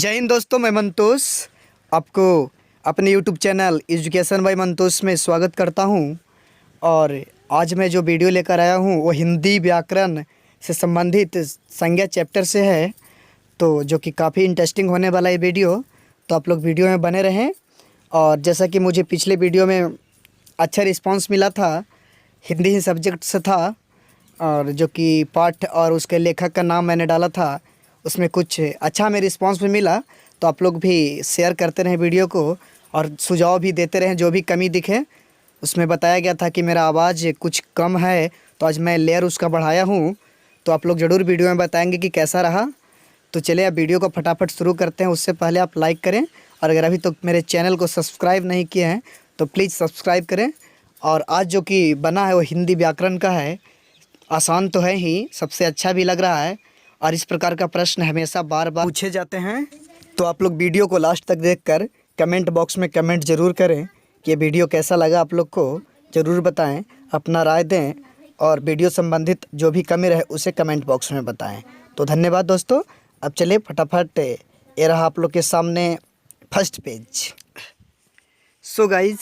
जय हिंद दोस्तों, मैं मंतोष आपको अपने YouTube channel education by Mantosh में स्वागत करता हूं। और आज मैं जो वीडियो लेकर आया हूं वो हिंदी व्याकरण से संबंधित संज्ञा चैप्टर से है, तो जो कि काफ़ी इंटरेस्टिंग होने वाला है वीडियो। तो आप लोग वीडियो में बने रहें। और जैसा कि मुझे पिछले वीडियो में अच्छा रिस्पांस मिला था, हिंदी ही सब्जेक्ट से था, और जो कि पाठ और उसके लेखक का नाम मैंने डाला था, उसमें कुछ अच्छा हमें रिस्पांस भी मिला। तो आप लोग भी शेयर करते रहें वीडियो को और सुझाव भी देते रहें, जो भी कमी दिखे। उसमें बताया गया था कि मेरा आवाज़ कुछ कम है, तो आज मैं लेयर उसका बढ़ाया हूँ। तो आप लोग ज़रूर वीडियो में बताएंगे कि कैसा रहा। तो चलिए अब वीडियो को फटाफट शुरू करते हैं। उससे पहले आप लाइक करें, और अगर अभी तक मेरे चैनल को सब्सक्राइब नहीं किए हैं तो प्लीज़ सब्सक्राइब करें। और आज जो कि बना है वो हिंदी व्याकरण का है। आसान तो है ही, सबसे अच्छा भी लग रहा है, और इस प्रकार का प्रश्न हमेशा बार बार पूछे जाते हैं। तो आप लोग वीडियो को लास्ट तक देखकर कमेंट बॉक्स में कमेंट ज़रूर करें कि ये वीडियो कैसा लगा। आप लोग को ज़रूर बताएं, अपना राय दें, और वीडियो संबंधित जो भी कमी रहे उसे कमेंट बॉक्स में बताएं। तो धन्यवाद दोस्तों। अब चलिए फटाफट, ये रहा आप लोग के सामने फर्स्ट पेज। सो गाइज,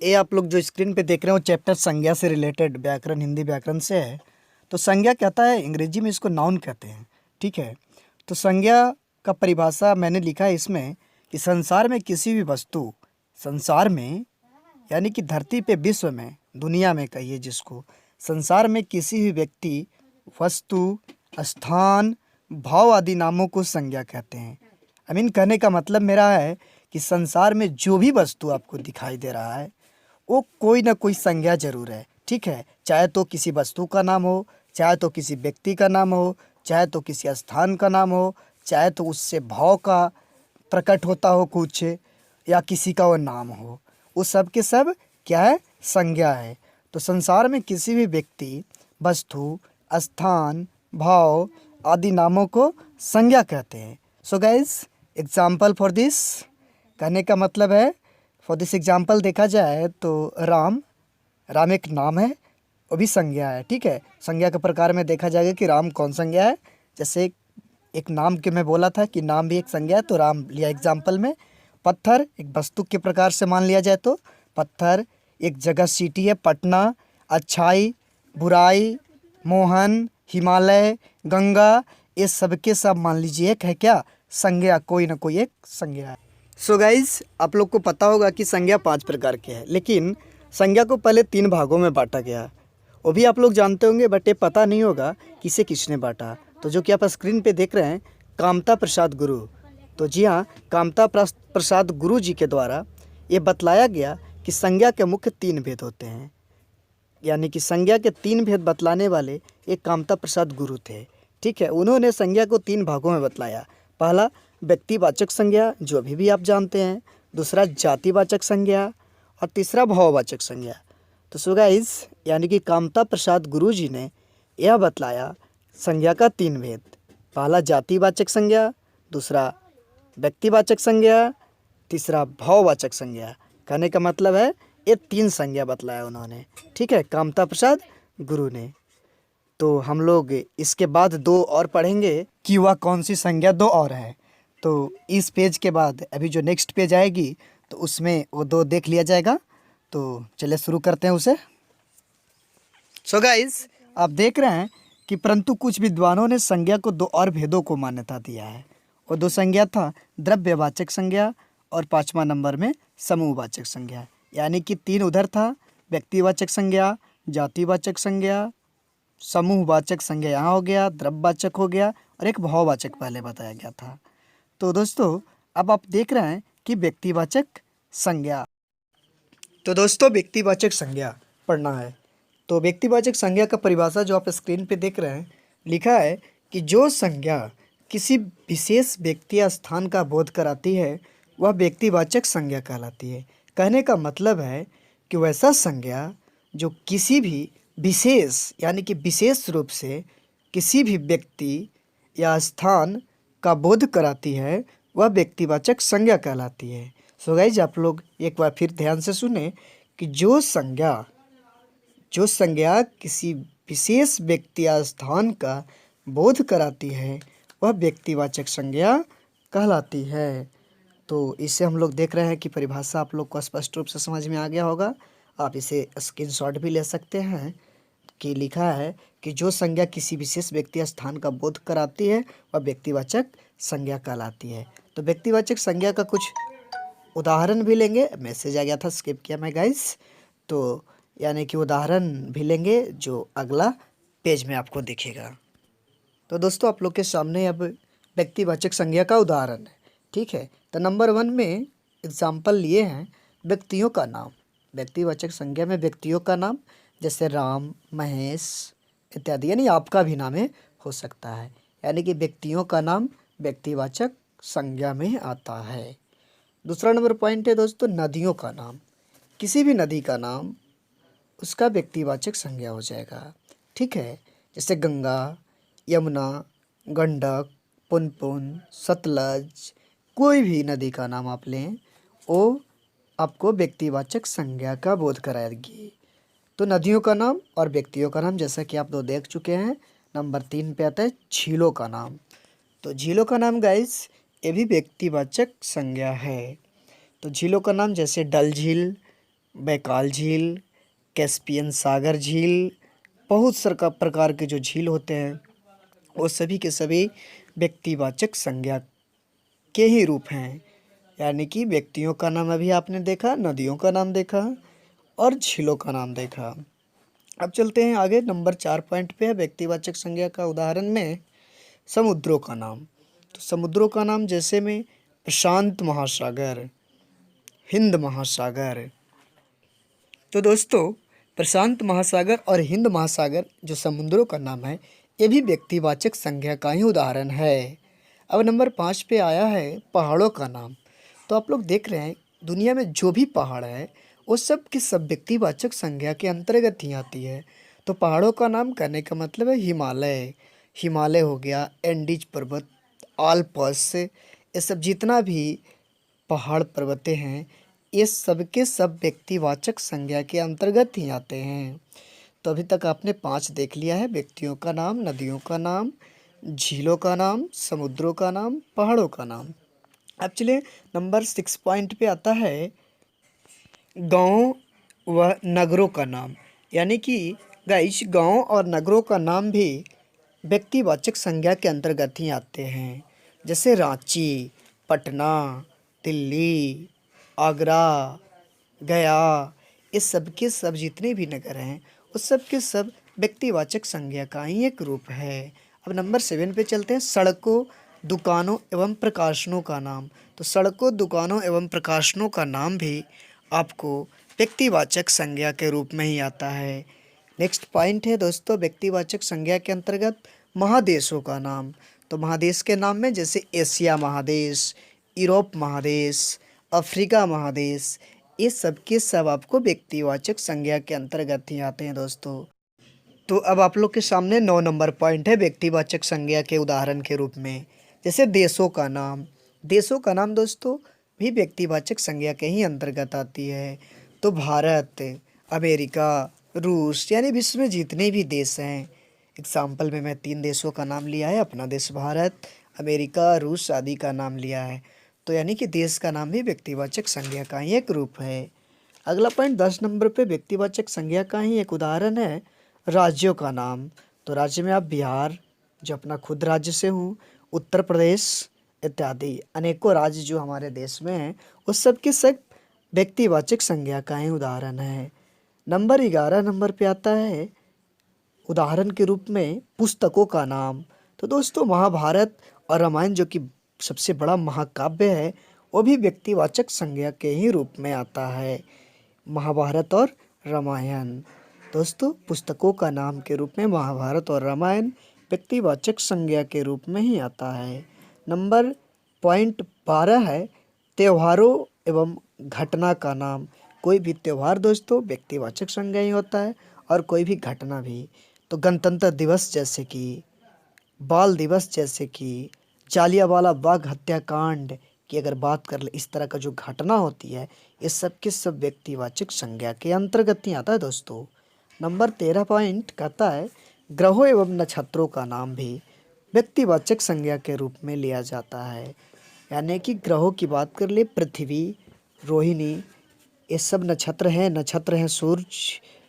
ये आप लोग जो स्क्रीन पे देख रहे हो चैप्टर संज्ञा से रिलेटेड व्याकरण, हिंदी व्याकरण से है। तो संज्ञा कहता है, अंग्रेजी में इसको नाउन कहते हैं, ठीक है। तो संज्ञा का परिभाषा मैंने लिखा है इसमें कि संसार में किसी भी वस्तु, संसार में यानी कि धरती पे, विश्व में, दुनिया में कहिए जिसको, संसार में किसी भी व्यक्ति, वस्तु, स्थान, भाव आदि नामों को संज्ञा कहते हैं। आई मीन कहने का मतलब मेरा है कि संसार में जो भी वस्तु आपको दिखाई दे रहा है वो कोई ना कोई संज्ञा जरूर है, ठीक है। चाहे तो किसी वस्तु का नाम हो, चाहे तो किसी व्यक्ति का नाम हो, चाहे तो किसी स्थान का नाम हो, चाहे तो उससे भाव का प्रकट होता हो कुछ, या किसी का वो नाम हो, वो सब के सब क्या है, संज्ञा है। तो संसार में किसी भी व्यक्ति, वस्तु, स्थान, भाव आदि नामों को संज्ञा कहते हैं। So guys, example for this, कहने का मतलब है, फॉर दिस एग्जाम्पल देखा जाए तो राम, राम एक नाम है, वो भी संज्ञा है, ठीक है। संज्ञा के प्रकार में देखा जाएगा कि राम कौन संज्ञा है। जैसे एक नाम के मैं बोला था कि नाम भी एक संज्ञा है, तो राम लिया एग्जाम्पल में। पत्थर एक वस्तु के प्रकार से मान लिया जाए तो पत्थर एक जगह, सिटी है पटना। अच्छाई, बुराई, मोहन, हिमालय, गंगा, ये सब के सब मान लीजिए एक है क्या, संज्ञा, कोई ना कोई एक संज्ञा है। सो गाइज, आप लोग को पता होगा कि संज्ञा 5 प्रकार की है, लेकिन संज्ञा को पहले 3 भागों में बांटा गया। वो भी आप लोग जानते होंगे, बट ये पता नहीं होगा किसे किसने बांटा। तो जो कि आप स्क्रीन पे देख रहे हैं, कामता प्रसाद गुरु। तो जी हाँ, कामता प्रसाद गुरु जी के द्वारा ये बतलाया गया कि संज्ञा के मुख्य 3 भेद होते हैं। यानी कि संज्ञा के 3 भेद बतलाने वाले एक कामता प्रसाद गुरु थे, ठीक है। उन्होंने संज्ञा को 3 भागों में बतलाया। पहला व्यक्तिवाचक संज्ञा, जो अभी भी आप जानते हैं। दूसरा जातिवाचक संज्ञा, और तीसरा भाववाचक संज्ञा। तो सो गाइस, यानी कि कामता प्रसाद गुरु जी ने यह बतलाया संज्ञा का 3 भेद। पहला जातिवाचक संज्ञा, दूसरा व्यक्तिवाचक संज्ञा, तीसरा भाववाचक संज्ञा। कहने का मतलब है ये 3 संज्ञा बतलाया उन्होंने, ठीक है, कामता प्रसाद गुरु ने। तो हम लोग इसके बाद 2 और पढ़ेंगे कि वह कौन सी संज्ञा 2 और है। तो इस पेज के बाद अभी जो नेक्स्ट पेज आएगी तो उसमें वो 2 देख लिया जाएगा। तो चलिए शुरू करते हैं उसे। सो गाइस, आप देख रहे हैं कि परंतु कुछ विद्वानों ने संज्ञा को 2 और भेदों को मान्यता दिया है। वो 2 संज्ञा था द्रव्यवाचक संज्ञा, और 5वां नंबर में समूहवाचक संज्ञा। यानी कि 3 उधर था, व्यक्तिवाचक संज्ञा, जातिवाचक संज्ञा, समूहवाचक संज्ञा यहाँ हो गया, द्रव्यवाचक हो गया, और एक भाववाचक पहले बताया गया था। तो दोस्तों अब आप देख रहे हैं कि व्यक्तिवाचक संज्ञा। तो दोस्तों व्यक्तिवाचक संज्ञा पढ़ना है। तो व्यक्तिवाचक संज्ञा का परिभाषा जो आप स्क्रीन पे देख रहे हैं, लिखा है कि जो संज्ञा किसी विशेष व्यक्ति या स्थान का बोध कराती है वह व्यक्तिवाचक संज्ञा कहलाती है। कहने का मतलब है कि वैसा संज्ञा जो किसी भी विशेष, यानी कि विशेष रूप से किसी भी व्यक्ति या स्थान का बोध कराती है वह व्यक्तिवाचक संज्ञा कहलाती है। सो गाइज, आप लोग एक बार फिर ध्यान से सुने कि जो संज्ञा किसी विशेष व्यक्ति या स्थान का बोध कराती है वह व्यक्तिवाचक संज्ञा कहलाती है। तो इसे हम लोग देख रहे हैं कि परिभाषा आप लोग को स्पष्ट रूप से समझ में आ गया होगा। आप इसे स्क्रीनशॉट भी ले सकते हैं कि लिखा है कि जो संज्ञा किसी विशेष व्यक्ति या स्थान का बोध कराती है वह व्यक्तिवाचक संज्ञा कहलाती है। तो व्यक्तिवाचक संज्ञा का कुछ उदाहरण भी लेंगे। मैसेज आ गया था, स्किप किया मैं गाइस। तो यानी कि उदाहरण भी लेंगे जो अगला पेज में आपको दिखेगा। तो दोस्तों आप लोग के सामने अब व्यक्तिवाचक संज्ञा का उदाहरण है, ठीक है। तो नंबर 1 में एग्जाम्पल लिए हैं व्यक्तियों का नाम। व्यक्तिवाचक संज्ञा में व्यक्तियों का नाम जैसे राम, महेश इत्यादि, यानी आपका भी नाम है हो सकता है, यानी कि व्यक्तियों का नाम व्यक्तिवाचक संज्ञा में आता है। दूसरा नंबर पॉइंट है दोस्तों नदियों का नाम। किसी भी नदी का नाम उसका व्यक्तिवाचक संज्ञा हो जाएगा, ठीक है। जैसे गंगा, यमुना, गंडक, पुनपुन, सतलज, कोई भी नदी का नाम आप लें वो आपको व्यक्तिवाचक संज्ञा का बोध कराएगी। तो नदियों का नाम और व्यक्तियों का नाम जैसा कि आप दो देख चुके हैं। नंबर 3 पे आता है झीलों का नाम। तो झीलों का नाम गाइस ये भी व्यक्तिवाचक संज्ञा है। तो झीलों का नाम जैसे डल झील, बैकाल झील, कैस्पियन सागर झील, बहुत सारे प्रकार के जो झील होते हैं वो सभी के सभी व्यक्तिवाचक संज्ञा के ही रूप हैं। यानी कि व्यक्तियों का नाम अभी आपने देखा, नदियों का नाम देखा और झीलों का नाम देखा। अब चलते हैं आगे। नंबर 4 पॉइंट पे है व्यक्तिवाचक संज्ञा का उदाहरण में समुद्रों का नाम। तो समुद्रों का नाम जैसे में प्रशांत महासागर, हिंद महासागर। तो दोस्तों प्रशांत महासागर और हिंद महासागर जो समुद्रों का नाम है ये भी व्यक्तिवाचक संज्ञा का ही उदाहरण है। अब नंबर 5 पे आया है पहाड़ों का नाम। तो आप लोग देख रहे हैं दुनिया में जो भी पहाड़ है वो सब की सब व्यक्तिवाचक संज्ञा के अंतर्गत ही आती है। तो पहाड़ों का नाम कहने का मतलब है हिमालय। हिमालय हो गया, एंडीज पर्वत, आल्प्स, ये सब जितना भी पहाड़ पर्वतें हैं ये सब के सब व्यक्तिवाचक संज्ञा के अंतर्गत ही आते हैं। तो अभी तक आपने 5 देख लिया है, व्यक्तियों का नाम, नदियों का नाम, झीलों का नाम, समुद्रों का नाम, पहाड़ों का नाम। अब चलिए नंबर 6 पॉइंट पे आता है गाँव व नगरों का नाम। यानी कि गाइस गाँव और नगरों का नाम भी व्यक्तिवाचक संज्ञा के अंतर्गत ही आते हैं। जैसे रांची, पटना, दिल्ली, आगरा, गया, इस सब के सब जितने भी नगर हैं उस सब के सब व्यक्तिवाचक संज्ञा का ही एक रूप है। अब नंबर 7 पे चलते हैं सड़कों, दुकानों एवं प्रकाशनों का नाम। तो सड़कों, दुकानों एवं प्रकाशनों का नाम भी आपको व्यक्तिवाचक संज्ञा के रूप में ही आता है। नेक्स्ट पॉइंट है दोस्तों व्यक्तिवाचक संज्ञा के अंतर्गत महादेशों का नाम। तो महादेश के नाम में जैसे एशिया महादेश, यूरोप महादेश, अफ्रीका महादेश, ये सब के सब आपको व्यक्तिवाचक संज्ञा के अंतर्गत ही आते हैं दोस्तों। तो अब आप लोग के सामने 9 नंबर पॉइंट है व्यक्तिवाचक संज्ञा के उदाहरण के रूप में। जैसे देशों का नाम। देशों का नाम दोस्तों भी व्यक्तिवाचक संज्ञा के ही अंतर्गत आती है। तो भारत, अमेरिका, रूस, यानी विश्व में जितने भी देश हैं, एग्जाम्पल में मैं 3 देशों का नाम लिया है, अपना देश भारत, अमेरिका, रूस आदि का नाम लिया है। तो यानी कि देश का नाम भी व्यक्तिवाचक संज्ञा का ही एक रूप है। अगला पॉइंट 10 नंबर पे व्यक्तिवाचक संज्ञा का ही एक उदाहरण है राज्यों का नाम। तो राज्य में आप बिहार जो अपना खुद राज्य से हूँ, उत्तर प्रदेश इत्यादि अनेकों राज्य जो हमारे देश में हैं उस सब के सब व्यक्तिवाचक संज्ञा का ही उदाहरण है। नंबर 11 नंबर पे आता है उदाहरण के रूप में पुस्तकों का नाम। तो दोस्तों महाभारत और रामायण जो कि सबसे बड़ा महाकाव्य है वो भी व्यक्तिवाचक संज्ञा के ही रूप में आता है। महाभारत और रामायण दोस्तों पुस्तकों का नाम के रूप में महाभारत और रामायण व्यक्तिवाचक संज्ञा के रूप में ही आता है। नंबर पॉइंट 12 है त्योहारों एवं घटना का नाम। कोई भी त्यौहार दोस्तों व्यक्तिवाचक संज्ञा ही होता है और कोई भी घटना भी। तो गणतंत्र दिवस जैसे कि, बाल दिवस जैसे कि, जालियांवाला बाग हत्याकांड की अगर बात कर ले, इस तरह का जो घटना होती है ये सब के सब व्यक्तिवाचक संज्ञा के अंतर्गत ही आता है दोस्तों। नंबर 13 पॉइंट कहता है ग्रहों एवं नक्षत्रों का नाम भी व्यक्तिवाचक संज्ञा के रूप में लिया जाता है। यानी कि ग्रहों की बात कर ले, पृथ्वी, रोहिणी, ये सब नक्षत्र हैं। नक्षत्र हैं सूर्य,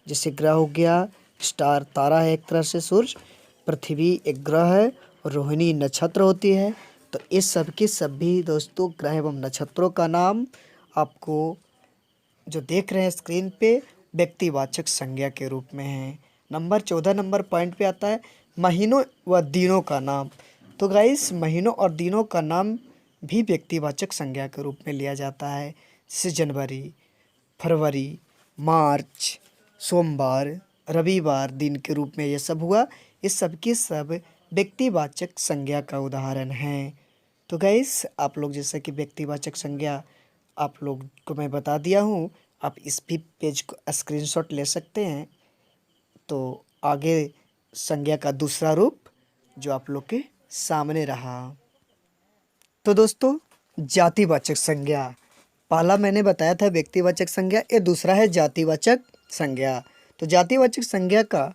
जैसे ग्रह हो गया, स्टार तारा है एक तरह से सूर्य, पृथ्वी एक ग्रह है और रोहिणी नक्षत्र होती है। तो इस सब के सभी दोस्तों ग्रह एवं नक्षत्रों का नाम आपको जो देख रहे हैं स्क्रीन पे व्यक्तिवाचक संज्ञा के रूप में है। नंबर 14 नंबर पॉइंट पे आता है महीनों व दिनों का नाम। तो गाइस महीनों और दिनों का नाम भी व्यक्तिवाचक संज्ञा के रूप में लिया जाता है। जैसे जनवरी, फरवरी, मार्च, सोमवार, रविवार दिन के रूप में ये सब हुआ। ये सब के सब व्यक्तिवाचक संज्ञा का उदाहरण हैं। तो गाइस आप लोग जैसा कि व्यक्तिवाचक संज्ञा आप लोग को मैं बता दिया हूँ, आप इस भी पेज को स्क्रीनशॉट ले सकते हैं। तो आगे संज्ञा का दूसरा रूप जो आप लोग के सामने रहा। तो दोस्तों जातिवाचक संज्ञा, पहला मैंने बताया था व्यक्तिवाचक संज्ञा, ये दूसरा है जातिवाचक संज्ञा। तो जातिवाचक संज्ञा का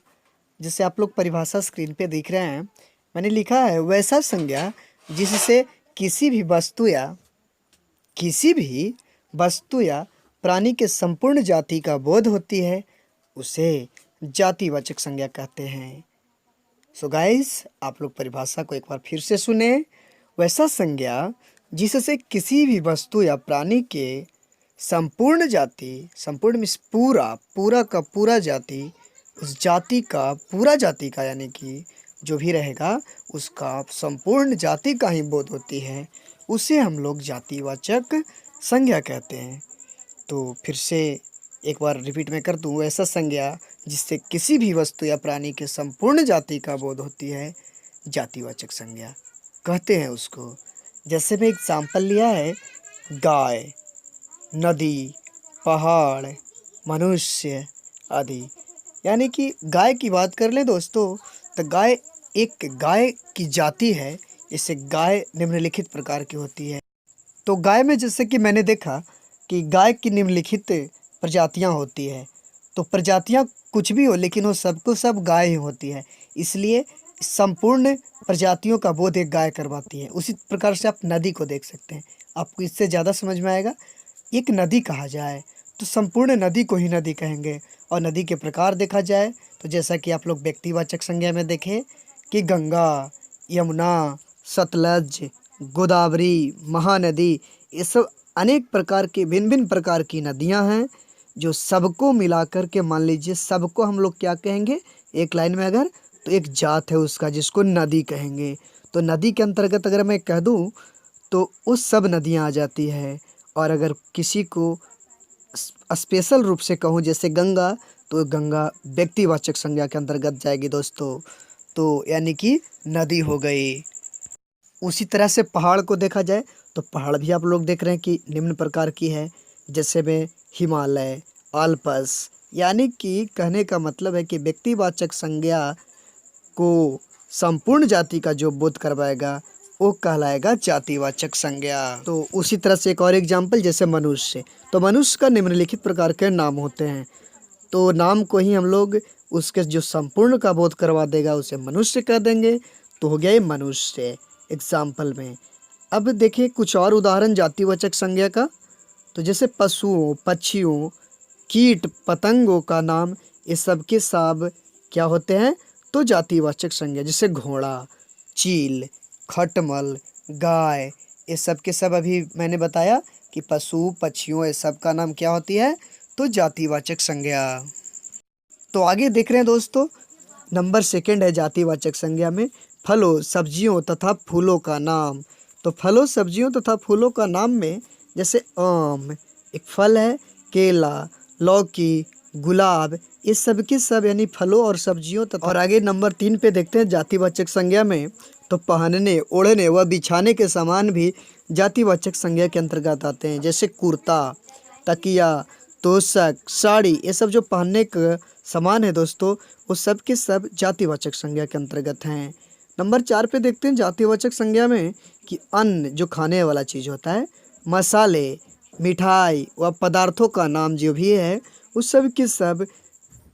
जैसे आप लोग परिभाषा स्क्रीन पे देख रहे हैं, मैंने लिखा है वैसा संज्ञा जिससे किसी भी वस्तु या प्राणी के संपूर्ण जाति का बोध होती है, उसे जातिवाचक संज्ञा कहते हैं। सो गाइस आप लोग परिभाषा को एक बार फिर से सुने। वैसा संज्ञा जिससे किसी भी वस्तु या प्राणी के संपूर्ण जाति, संपूर्ण मीन्स पूरा का पूरा जाति, उस जाति का पूरा जाति का यानी कि जो भी रहेगा उसका संपूर्ण जाति का ही बोध होती है, उसे हम लोग जातिवाचक संज्ञा कहते हैं। तो फिर से एक बार रिपीट में कर दूँ, ऐसा संज्ञा जिससे किसी भी वस्तु या प्राणी के संपूर्ण जाति का बोध होती है, जातिवाचक संज्ञा कहते हैं उसको। जैसे मैं एग्जाम्पल लिया है गाय, नदी, पहाड़, मनुष्य आदि। यानी कि गाय की बात कर ले दोस्तों, तो गाय की जाति है। इससे गाय निम्नलिखित प्रकार की होती है। तो गाय में जैसे कि मैंने देखा कि गाय की निम्नलिखित प्रजातियां होती है। तो प्रजातियां कुछ भी हो लेकिन वो सबको सब गाय ही होती है, इसलिए संपूर्ण प्रजातियों का बोध एक गाय करवाती है। उसी प्रकार से आप नदी को देख सकते हैं, आपको इससे ज़्यादा समझ में आएगा। एक नदी कहा जाए तो संपूर्ण नदी को ही नदी कहेंगे। और नदी के प्रकार देखा जाए तो जैसा कि आप लोग व्यक्तिवाचक संज्ञा में देखें कि गंगा, यमुना, सतलज, गोदावरी, महानदी, ये सब अनेक प्रकार की भिन्न भिन्न प्रकार की नदियां हैं जो सबको मिलाकर के मान लीजिए सबको हम लोग क्या कहेंगे एक लाइन में अगर, तो एक जात है उसका जिसको नदी कहेंगे। तो नदी के अंतर्गत अगर मैं कह दूं तो उस सब नदियां आ जाती है। और अगर किसी को स्पेशल रूप से कहूँ जैसे गंगा, तो गंगा व्यक्तिवाचक संज्ञा के अंतर्गत जाएगी दोस्तों। तो यानी कि नदी हो गई। उसी तरह से पहाड़ को देखा जाए तो पहाड़ भी आप लोग देख रहे हैं कि निम्न प्रकार की है। जैसे में हिमालय, आल्प्स, यानी कि कहने का मतलब है कि व्यक्तिवाचक संज्ञा को संपूर्ण जाति का जो बोध करवाएगा वो कहलाएगा जातिवाचक संज्ञा। तो उसी तरह से एक और एग्जाम्पल जैसे मनुष्य, तो मनुष्य का निम्नलिखित प्रकार के नाम होते हैं। तो नाम को ही हम लोग उसके जो संपूर्ण का बोध करवा देगा उसे मनुष्य कह देंगे। तो हो गया ये मनुष्य एग्जाम्पल में। अब देखिए कुछ और उदाहरण जातिवाचक संज्ञा का। तो जैसे पशुओं, पक्षियों, कीट पतंगों का नाम, ये सब के सब क्या होते हैं तो जातिवाचक संज्ञा। जैसे घोड़ा, चील, खटमल, गाय, ये सब के सब अभी मैंने बताया कि पशु पक्षियों ये सब का नाम क्या होती है तो जातिवाचक संज्ञा। तो आगे देख रहे हैं दोस्तों, नंबर सेकंड है जातिवाचक संज्ञा में फलों, सब्जियों तथा फूलों का नाम। तो फलों, सब्जियों तथा फूलों का नाम में जैसे आम एक फल है, केला, लौकी, गुलाब, ये सब के सब यानी फलों और सब्जियों तथा। और आगे नंबर 3 पे देखते हैं जातिवाचक संज्ञा में, तो पहनने, ओढ़ने व बिछाने के सामान भी जातिवाचक संज्ञा के अंतर्गत आते हैं। जैसे कुर्ता, तकिया, तोशक, साड़ी, ये सब जो पहनने का सामान है दोस्तों वो सब के सब जातिवाचक संज्ञा के अंतर्गत हैं। नंबर 4 पे देखते हैं जातिवाचक संज्ञा में कि अन्न जो खाने वाला चीज़ होता है, मसाले, मिठाई व पदार्थों का नाम जो भी है उस सब के सब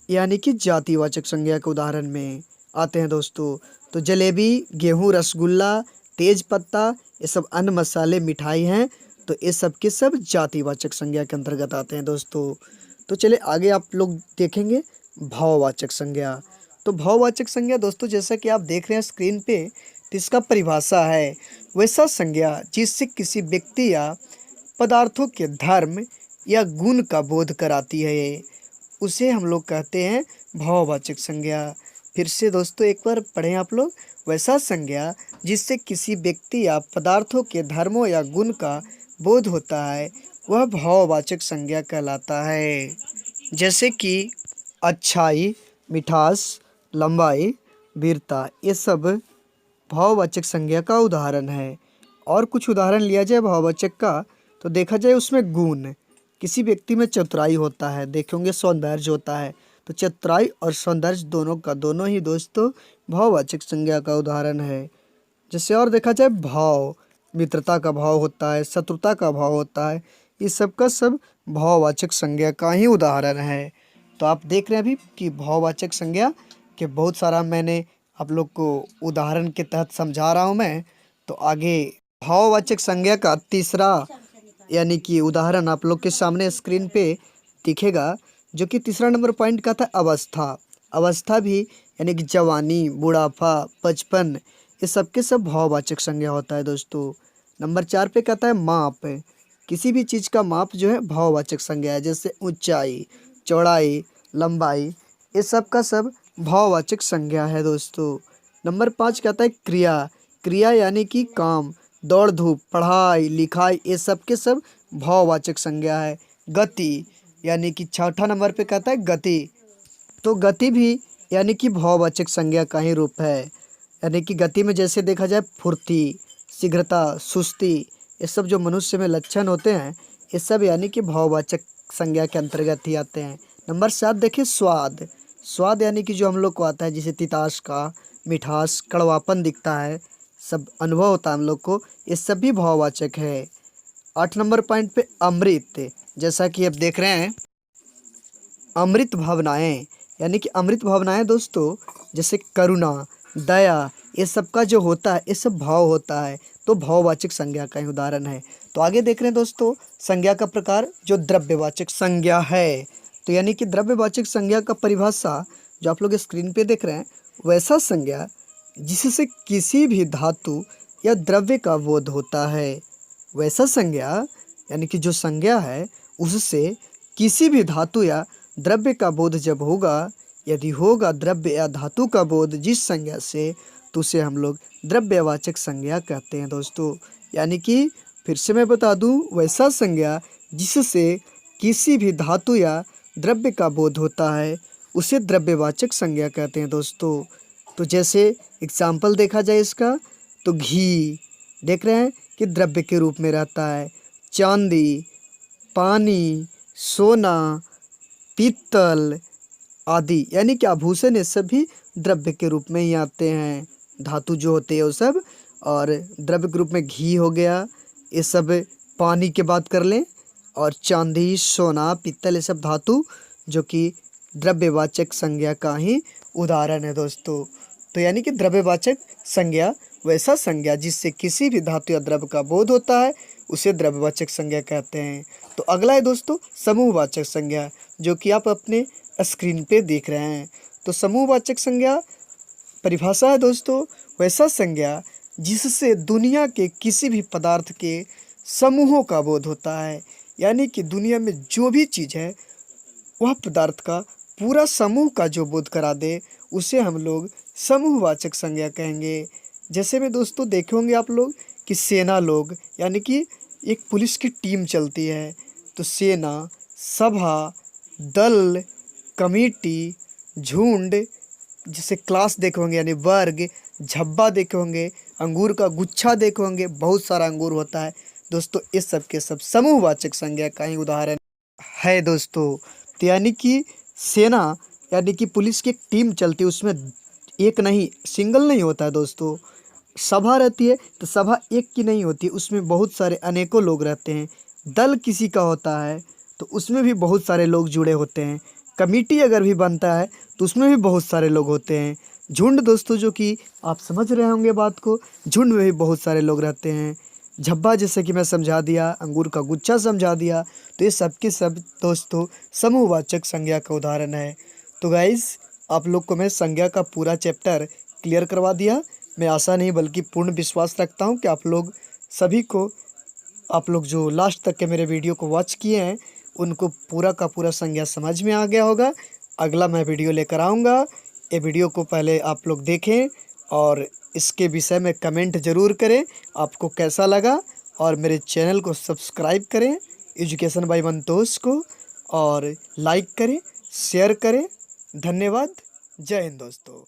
यानी कि जातिवाचक संज्ञा के उदाहरण में आते हैं दोस्तों। तो जलेबी, गेहूँ, रसगुल्ला, तेज पत्ता, ये सब अन्य मसाले, मिठाई हैं, तो ये सब के सब जातिवाचक संज्ञा के अंतर्गत आते हैं दोस्तों। तो चलिए आगे आप लोग देखेंगे भाववाचक संज्ञा। तो भाववाचक संज्ञा दोस्तों जैसा कि आप देख रहे हैं स्क्रीन पे, तो इसका परिभाषा है वैसा संज्ञा जिससे किसी व्यक्ति या पदार्थों के धर्म या गुण का बोध कराती है, उसे हम लोग कहते हैं भाववाचक संज्ञा। फिर से दोस्तों एक बार पढ़ें आप लोग, वैसा संज्ञा जिससे किसी व्यक्ति या पदार्थों के धर्मों या गुण का बोध होता है वह भाववाचक संज्ञा कहलाता है। जैसे कि अच्छाई, मिठास, लंबाई, वीरता, ये सब भाववाचक संज्ञा का उदाहरण है। और कुछ उदाहरण लिया जाए भाववाचक का, तो देखा जाए उसमें गुण, किसी व्यक्ति में चतुराई होता है, देखेंगे सौंदर्य होता है, तो चतुराई और सौंदर्य दोनों का दोनों ही दोस्तों भाववाचक संज्ञा का उदाहरण है। जैसे और देखा जाए भाव, मित्रता का भाव होता है, शत्रुता का भाव होता है, ये सब का सब भाववाचक संज्ञा का ही उदाहरण है। तो आप देख रहे हैं अभी कि भाववाचक संज्ञा के बहुत सारा मैंने आप लोग को उदाहरण के तहत समझा रहा हूँ मैं। तो आगे भाववाचक संज्ञा का तीसरा यानी कि उदाहरण आप लोग के सामने स्क्रीन पे दिखेगा, जो कि तीसरा नंबर पॉइंट का था अवस्था। अवस्था भी यानी कि जवानी, बुढ़ापा, बचपन, ये सब के सब भाववाचक संज्ञा होता है दोस्तों। नंबर 4 पे कहता है माप, किसी भी चीज़ का माप जो है भाववाचक संज्ञा है, जैसे ऊंचाई, चौड़ाई, लंबाई, ये सब का सब भाववाचक संज्ञा है दोस्तों। नंबर 5 कहता है क्रिया, क्रिया यानी कि काम, दौड़ धूप, पढ़ाई लिखाई, ये सब के सब भाववाचक संज्ञा है। गति यानी कि चौथा नंबर पे कहता है गति, तो गति भी यानी कि भाववाचक संज्ञा का ही रूप है। यानी कि गति में जैसे देखा जाए फुर्ती, शीघ्रता, सुस्ती, ये सब जो मनुष्य में लक्षण होते हैं, ये सब यानी कि भाववाचक संज्ञा के अंतर्गत ही आते हैं। नंबर 7 देखिए स्वाद, स्वाद यानी कि जो हम लोग को आता है, जैसे तितास का, मिठास, कड़वापन दिखता है, सब अनुभव होता है हम लोग को, ये सब भी भाववाचक है। 8 नंबर पॉइंट पे अमृत, जैसा कि आप देख रहे हैं अमृत भावनाएं, यानी कि अमृत भावनाएं दोस्तों जैसे करुणा, दया, ये सब का जो होता है ये सब भाव होता है, तो भाववाचक संज्ञा का ही उदाहरण है। तो आगे देख रहे हैं दोस्तों संज्ञा का प्रकार जो द्रव्यवाचक संज्ञा है। तो यानी कि द्रव्यवाचक संज्ञा का परिभाषा जो आप लोग स्क्रीन पे देख रहे हैं, वैसा संज्ञा जिससे किसी भी धातु या द्रव्य का बोध होता है। वैसा संज्ञा यानी कि जो संज्ञा है उससे किसी भी धातु या द्रव्य का बोध जब होगा, यदि होगा द्रव्य या धातु का बोध जिस संज्ञा से, तो उसे हम लोग द्रव्यवाचक संज्ञा कहते हैं दोस्तों। यानी कि फिर से मैं बता दूं, वैसा संज्ञा जिससे किसी भी धातु या द्रव्य का बोध होता है उसे द्रव्यवाचक संज्ञा कहते हैं दोस्तों। तो जैसे एग्जाम्पल देखा जाए इसका, तो घी देख रहे हैं कि द्रव्य के रूप में रहता है, चांदी, पानी, सोना, पीतल आदि यानी कि आभूषण, ये सब भी द्रव्य के रूप में ही आते हैं, धातु जो होते हैं वो सब। और द्रव्य के रूप में घी हो गया, ये सब पानी की बात कर लें, और चांदी, सोना, पीतल, ये सब धातु जो कि द्रव्यवाचक संज्ञा का ही उदाहरण है दोस्तों। तो यानी कि द्रव्यवाचक संज्ञा वैसा संज्ञा जिससे किसी भी धातु या द्रव्य का बोध होता है उसे द्रव्यवाचक संज्ञा कहते हैं। तो अगला है दोस्तों समूहवाचक संज्ञा, जो कि आप अपने स्क्रीन पे देख रहे हैं। तो समूहवाचक संज्ञा परिभाषा है दोस्तों वैसा संज्ञा जिससे दुनिया के किसी भी पदार्थ के समूहों का बोध होता है। यानी कि दुनिया में जो भी चीज़ है वह पदार्थ का पूरा समूह का जो बोध करा दे उसे हम लोग समूहवाचक संज्ञा कहेंगे। जैसे में दोस्तों देखे होंगे आप लोग कि सेना लोग यानी कि एक पुलिस की टीम चलती है, तो सेना, सभा, दल, कमेटी, झुंड, जैसे क्लास देखे होंगे यानी वर्ग, झब्बा देखे होंगे, अंगूर का गुच्छा देखे होंगे, बहुत सारा अंगूर होता है दोस्तों, इस सब के सब समूहवाचक संज्ञा का ही उदाहरण है दोस्तों। तो यानी कि सेना यानी कि पुलिस की एक टीम चलती है, उसमें एक नहीं, सिंगल नहीं होता है दोस्तों। सभा रहती है तो सभा एक की नहीं होती, उसमें बहुत सारे अनेकों लोग रहते हैं। दल किसी का होता है तो उसमें भी बहुत सारे लोग जुड़े होते हैं। कमेटी अगर भी बनता है तो उसमें भी बहुत सारे लोग होते हैं। झुंड दोस्तों जो कि आप समझ रहे होंगे बात को, झुंड में भी बहुत सारे लोग रहते हैं। झब्बा जैसे कि मैं समझा दिया, अंगूर का गुच्छा समझा दिया, तो ये सब के सब दोस्तों समूहवाचक संज्ञा का उदाहरण है। तो गाइस आप लोग को मैं संज्ञा का पूरा चैप्टर क्लियर करवा दिया। मैं आशा नहीं बल्कि पूर्ण विश्वास रखता हूँ कि आप लोग सभी को, आप लोग जो लास्ट तक के मेरे वीडियो को वॉच किए हैं उनको पूरा का पूरा संज्ञा समझ में आ गया होगा। अगला मैं वीडियो लेकर आऊँगा। ये वीडियो को पहले आप लोग देखें और इसके विषय में कमेंट ज़रूर करें आपको कैसा लगा, और मेरे चैनल को सब्सक्राइब करें एजुकेशन बाय मंतोष को, और लाइक करें, शेयर करें। धन्यवाद। जय हिंद दोस्तों।